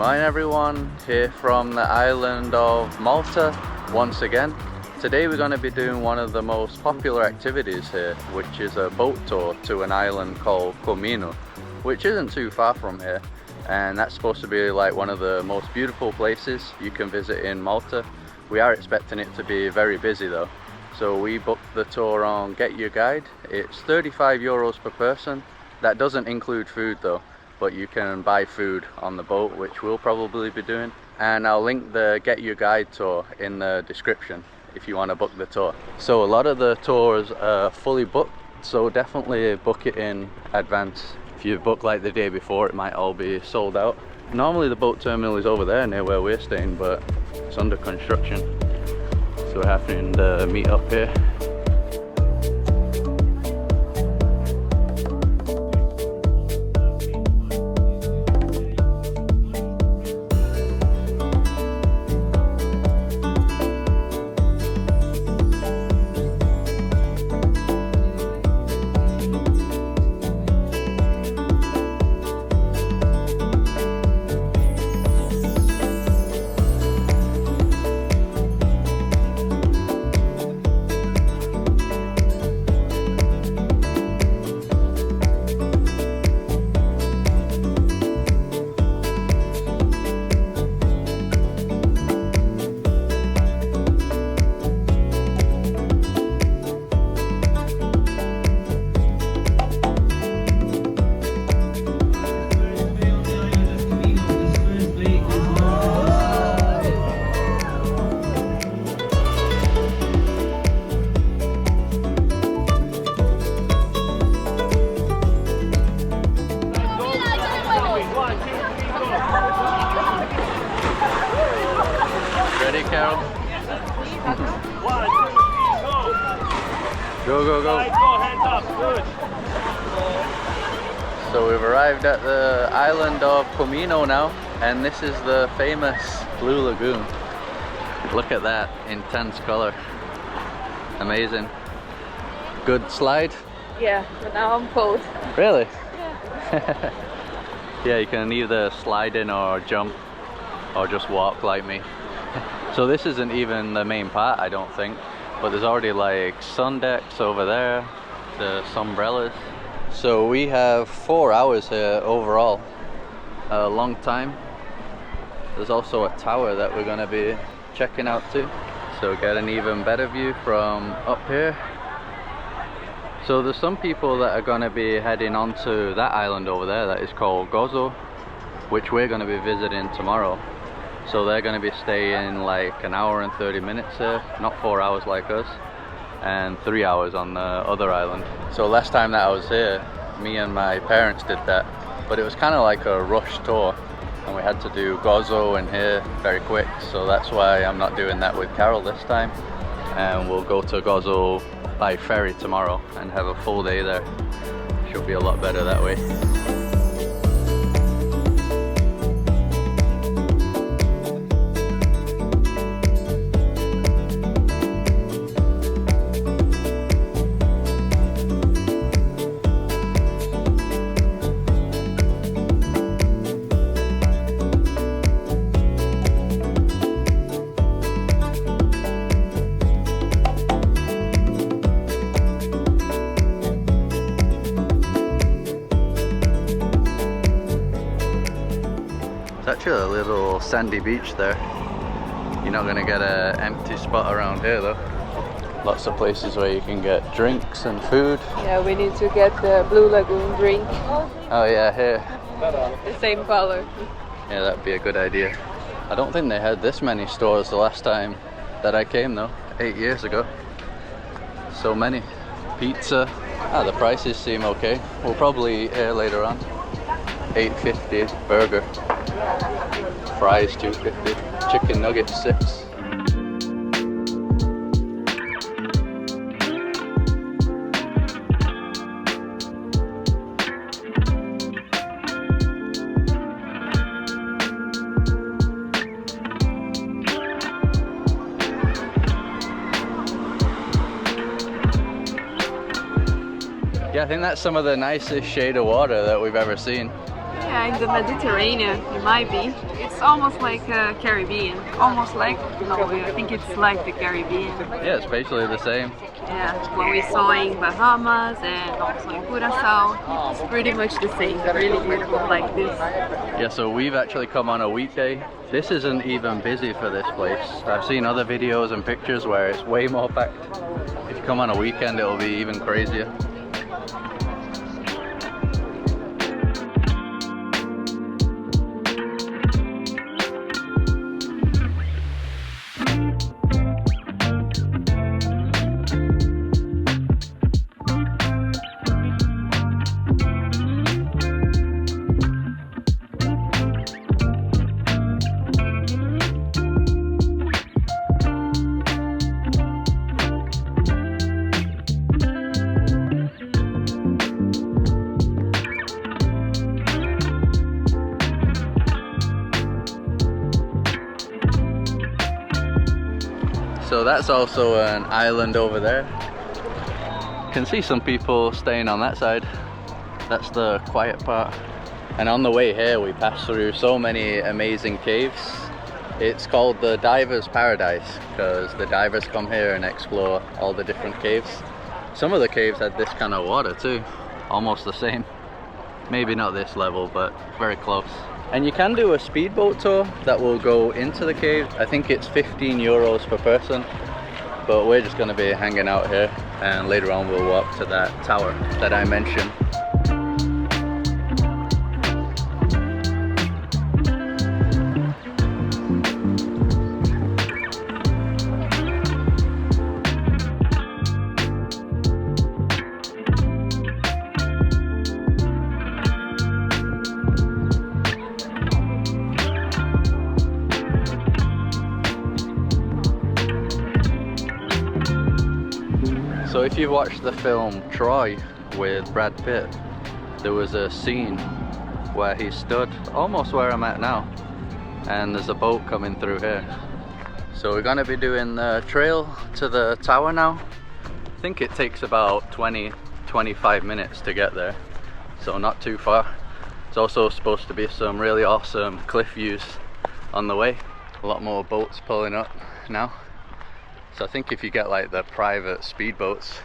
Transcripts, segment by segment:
Morning everyone, here from the island of Malta once again. Today we're going to be doing one of the most popular activities here, which is a boat tour to an island called Comino, which isn't too far from here, and that's supposed to be like one of the most beautiful places you can visit in Malta. We are expecting it to be very busy though, so we booked the tour on Get Your Guide. It's 35 euros per person. That doesn't include food though, but you can buy food on the boat, which we'll probably be doing, and I'll link the Get Your Guide tour in the description if you want to book the tour. So a lot of the tours are fully booked, so definitely book it in advance. If you book like the day before, it might all be sold out. Normally the boat terminal is over there near where we're staying, but it's under construction, so we're having to meet up here. Ready, Carol? 1, 2, 3, go! Go, go, go! Right, go, hands up, good! So we've arrived at the island of Comino now, and this is the famous Blue Lagoon. Look at that intense color. Amazing. Good slide? Yeah, but now I'm cold. Really? Yeah. Yeah, you can either slide in or jump, or just walk like me. So this isn't even the main part, I don't think, but there's already like sun decks over there, the umbrellas. So we have 4 hours here overall, a long time. There's also a tower that we're going to be checking out too, so get an even better view from up here. So there's some people that are going to be heading onto that island over there that is called Gozo, which we're going to be visiting tomorrow. So they're going to be staying like an hour and 30 minutes here, not 4 hours like us, and 3 hours on the other island. So last time that I was here, me and my parents did that, but it was kind of like a rush tour, and we had to do Gozo and here very quick, so that's why I'm not doing that with Carol this time, and we'll go to Gozo by ferry tomorrow and have a full day there. Should be a lot better that way. Actually a little sandy beach there. You're not going to get an empty spot around here though. Lots of places where you can get drinks and food. Yeah, we need to get the Blue Lagoon drink. Oh yeah, here. The same color. Yeah, that'd be a good idea. I don't think they had this many stores the last time that I came though, 8 years ago. So many. Pizza. The prices seem okay. We'll probably eat here later on. $8.50 burger. Fries $2.50. Chicken nuggets $6. Yeah, I think that's some of the nicest shade of water that we've ever seen. Yeah, in the Mediterranean, it might be. It's almost like Caribbean. Almost like, no, I think it's like the Caribbean. Yeah, it's basically the same. Yeah, what we saw in Bahamas and also in Curaçao, it's pretty much the same. Really beautiful like this. Yeah, so we've actually come on a weekday. This isn't even busy for this place. I've seen other videos and pictures where it's way more packed. If you come on a weekend, it'll be even crazier. So that's also an island over there. You can see some people staying on that side. That's the quiet part. And on the way here we passed through so many amazing caves. It's called the Diver's Paradise because the divers come here and explore all the different caves. Some of the caves had this kind of water too, almost the same. Maybe not this level, but very close. And you can do a speedboat tour that will go into the cave. I think it's 15 euros per person, but we're just going to be hanging out here, and later on we'll walk to that tower that I mentioned. So if you watched the film Troy with Brad Pitt, there was a scene where he stood almost where I'm at now, and there's a boat coming through here. So we're going to be doing the trail to the tower now. I think it takes about 20-25 minutes to get there, so not too far. There's also supposed to be some really awesome cliff views on the way. A lot more boats pulling up now. So I think if you get like the private speedboats,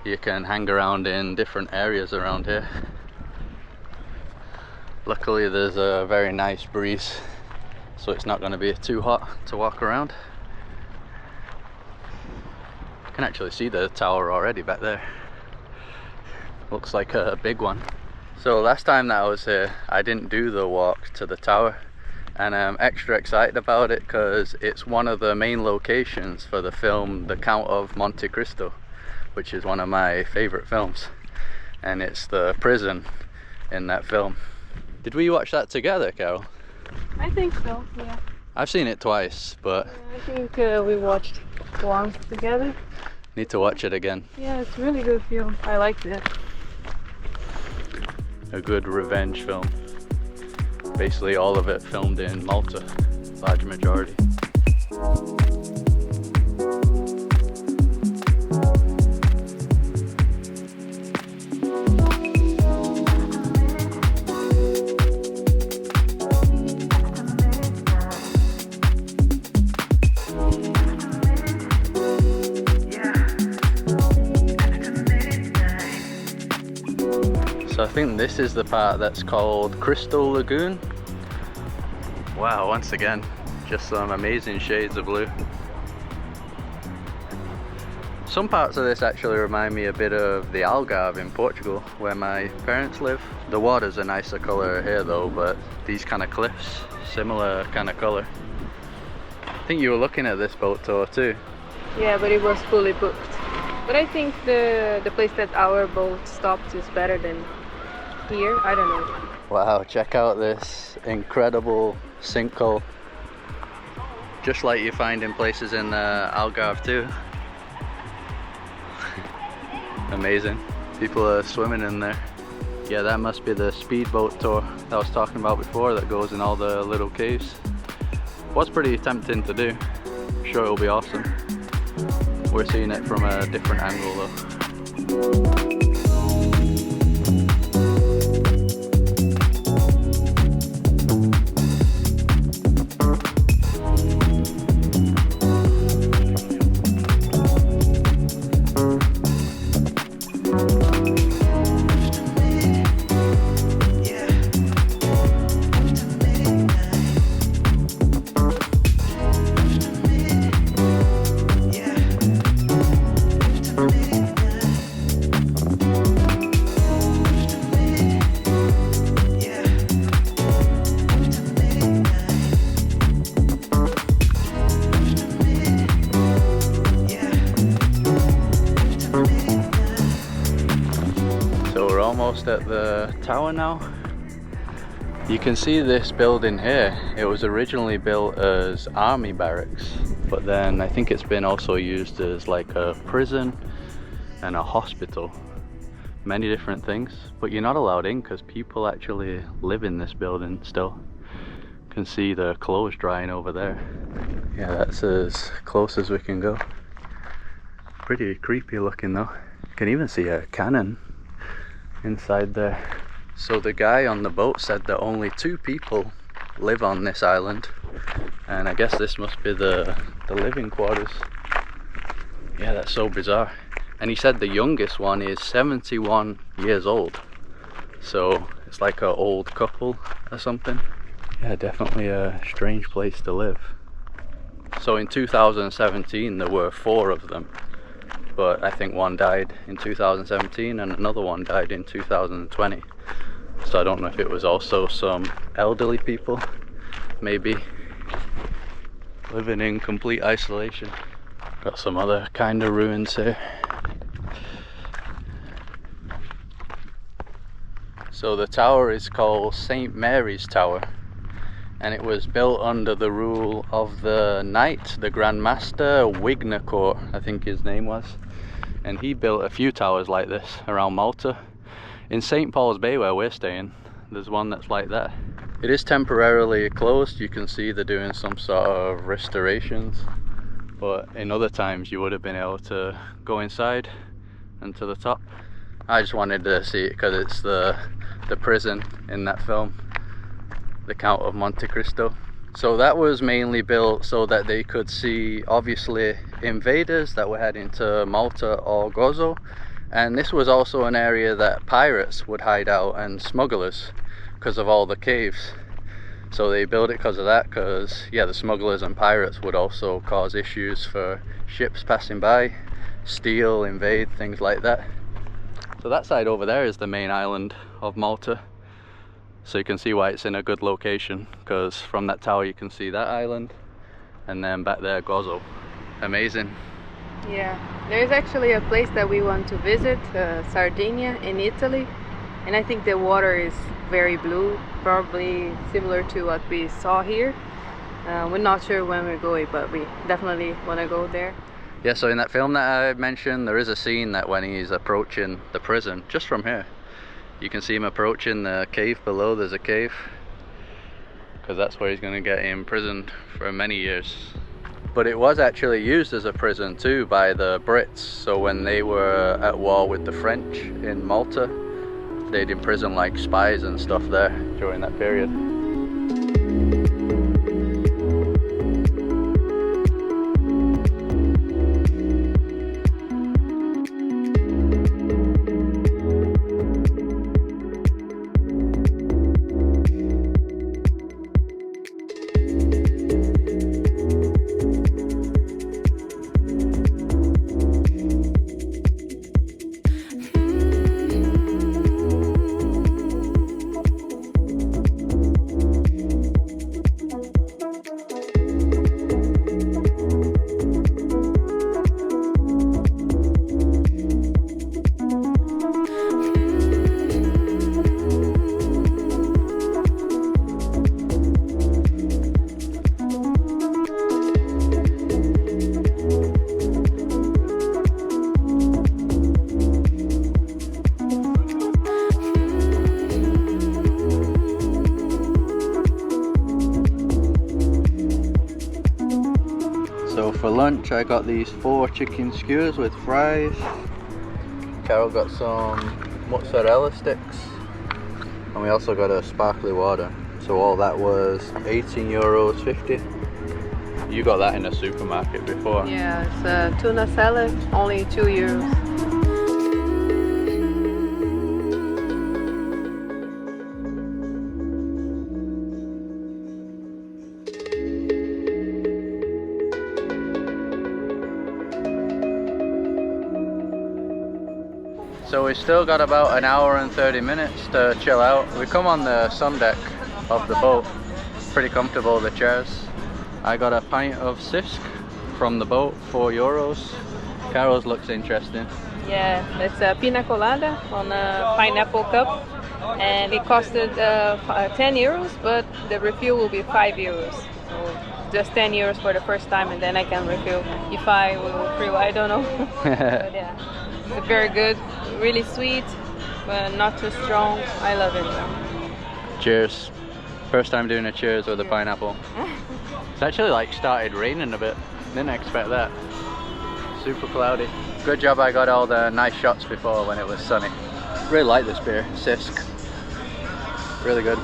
you can hang around in different areas around here. Luckily there's a very nice breeze, so it's not going to be too hot to walk around. You can actually see the tower already back there. Looks like a big one. So last time that I was here, I didn't do the walk to the tower. And I'm extra excited about it because it's one of the main locations for the film The Count of Monte Cristo, which is one of my favorite films, and it's the prison in that film. Did we watch that together, Carol? I think so, yeah. I've seen it twice, but I think we watched once together. Need to watch it again. Yeah, it's a really good film. I liked it. A good revenge film. Basically all of it filmed in Malta, large majority. So I think this is the part that's called Crystal Lagoon. Wow, once again, just some amazing shades of blue. Some parts of this actually remind me a bit of the Algarve in Portugal, where my parents live. The water's a nicer colour here though, but these kind of cliffs, similar kind of colour. I think you were looking at this boat tour too. Yeah, but it was fully booked. But I think the place that our boat stopped is better than here. I don't know. Wow, check out this incredible sinkhole. Just like you find in places in Algarve too. Amazing. People are swimming in there. Yeah, that must be the speedboat tour that I was talking about before that goes in all the little caves. Was pretty tempting to do. I'm sure it'll be awesome. We're seeing it from a different angle though. we're almost at the tower now. You can see this building here. It was originally built as army barracks, but then I think it's been also used as like a prison and a hospital. Many different things, but you're not allowed in because people actually live in this building still. You can see the clothes drying over there. Yeah, that's as close as we can go. Pretty creepy looking though. You can even see a cannon inside there. So the guy on the boat said that only 2 people live on this island, and I guess this must be the living quarters. Yeah, that's so bizarre. And he said the youngest one is 71 years old, so it's like an old couple or something. Yeah, definitely a strange place to live. So in 2017 there were 4 of them, but I think one died in 2017 and another one died in 2020. So I don't know if it was also some elderly people, maybe, living in complete isolation. Got some other kind of ruins here. So the tower is called St. Mary's Tower, and it was built under the rule of the knight, the Grand Master Wignacourt, I think his name was. And he built a few towers like this around Malta. In St. Paul's Bay where we're staying, there's one that's like that. It is temporarily closed. You can see they're doing some sort of restorations, but in other times you would have been able to go inside and to the top. I just wanted to see it because it's the prison in that film, The Count of Monte Cristo. So that was mainly built so that they could see, obviously, invaders that were heading to Malta or Gozo. And this was also an area that pirates would hide out and smugglers because of all the caves. So they built it because of that, because yeah, the smugglers and pirates would also cause issues for ships passing by, steal, invade, things like that. So that side over there is the main island of Malta. So you can see why it's in a good location, because from that tower you can see that island, and then back there Gozo. Amazing. Yeah, there's actually a place that we want to visit, Sardinia in Italy, and I think the water is very blue, probably similar to what we saw here. We're not sure when we're going, but we definitely want to go there. Yeah, so in that film that I mentioned, there is a scene that when he's approaching the prison, just from here, you can see him approaching the cave below. There's a cave, because that's where he's going to get imprisoned for many years. But it was actually used as a prison too by the Brits. So when they were at war with the French in Malta, they'd imprison like spies and stuff there during that period. So for lunch I got these 4 chicken skewers with fries. Carol got some mozzarella sticks, and we also got a sparkly water. So all that was €18.50. You got that in a supermarket before. Yeah, it's a tuna salad, only €2. So we still got about an hour and 30 minutes to chill out. We come on the sun deck of the boat. Pretty comfortable, the chairs. I got a pint of Sisk from the boat, €4. Carol's looks interesting. Yeah, it's a pina colada on a pineapple cup, and it costed 10 euros, but the refill will be 5 euros. So just 10 euros for the first time, and then I can refill if I will refill. I don't know. But yeah, it's very good, really sweet, but not too strong. I love it. Cheers. First time doing a cheers with a pineapple. It's actually like started raining a bit. Didn't expect that. Super cloudy. Good job I got all the nice shots before when it was sunny. Really like this beer, Sisk. Really good.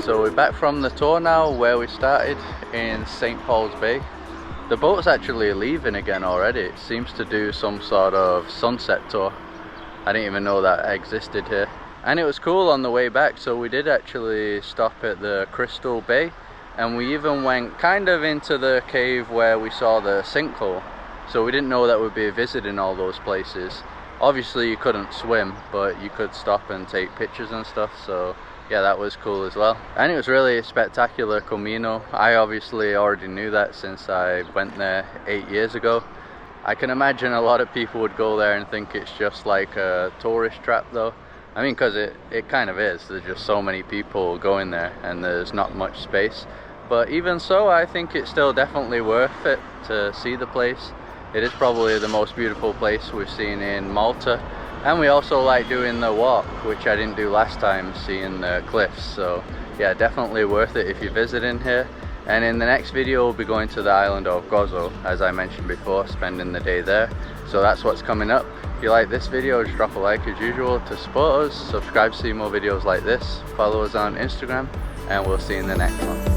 So we're back from the tour now where we started in St. Paul's Bay. The boat's actually leaving again already. It seems to do some sort of sunset tour. I didn't even know that existed here. And it was cool on the way back, so we did actually stop at the Crystal Bay, and we even went kind of into the cave where we saw the sinkhole. So we didn't know that we'd be visiting all those places. Obviously you couldn't swim, but you could stop and take pictures and stuff, so yeah, that was cool as well. And it was really spectacular, Comino. I obviously already knew that since I went there 8 years ago. I can imagine a lot of people would go there and think it's just like a tourist trap though. I mean, because it kind of is. There's just so many people going there and there's not much space. But even so, I think it's still definitely worth it to see the place. It is probably the most beautiful place we've seen in Malta. And we also like doing the walk, which I didn't do last time, seeing the cliffs. So yeah, definitely worth it if you're visiting here. And in the next video we'll be going to the island of Gozo, as I mentioned before, spending the day there. So that's what's coming up. If you like this video, just drop a like as usual to support us. Subscribe to see more videos like this. Follow us on Instagram, and we'll see you in the next one.